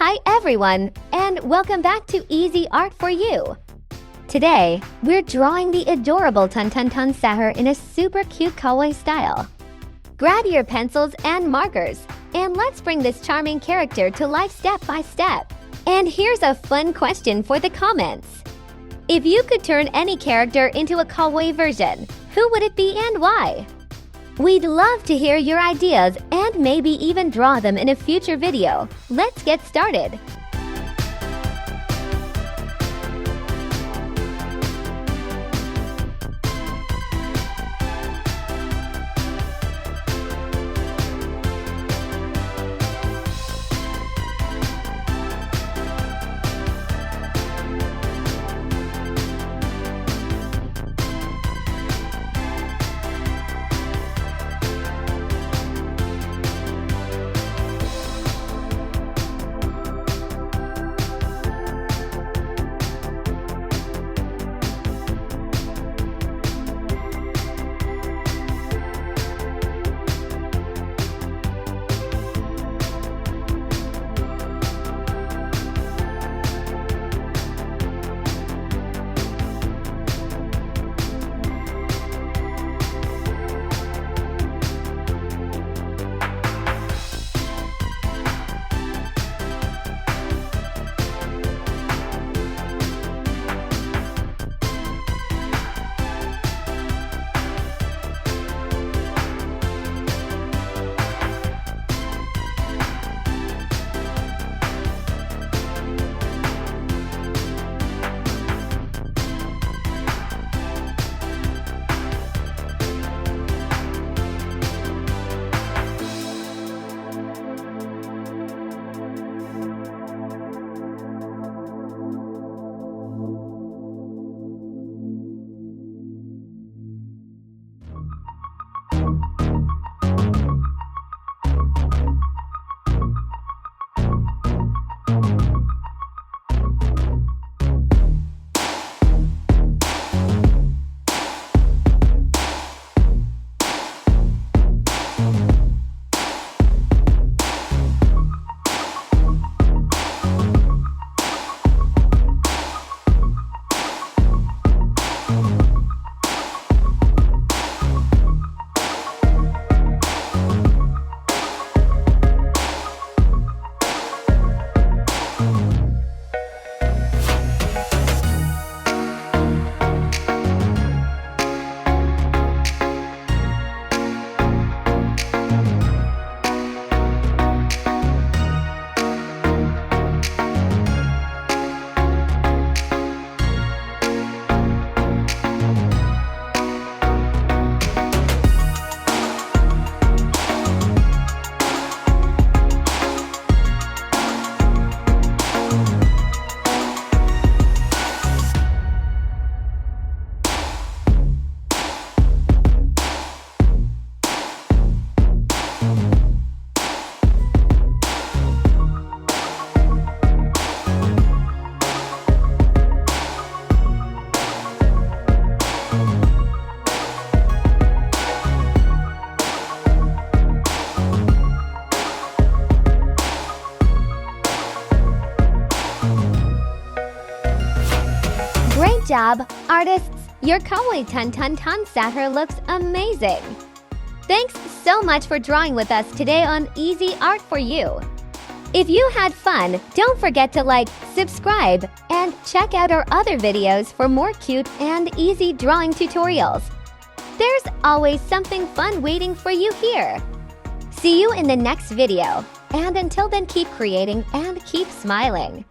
Hi everyone, and welcome back to Easy Art for You. Today, we're drawing the adorable Tung Tung Tung Sahur in a super cute kawaii style. Grab your pencils and markers, and let's bring this charming character to life step by step. And here's a fun question for the comments. If you could turn any character into a kawaii version, who would it be and why? We'd love to hear your ideas and maybe even draw them in a future video. Let's get started. Great job, artists! Your kawaii Tung Tung Tung Sahur looks amazing! Thanks so much for drawing with us today on Easy Art for You. If you had fun, don't forget to like, subscribe, and check out our other videos for more cute and easy drawing tutorials. There's always something fun waiting for you here. See you in the next video, and until then keep creating and keep smiling.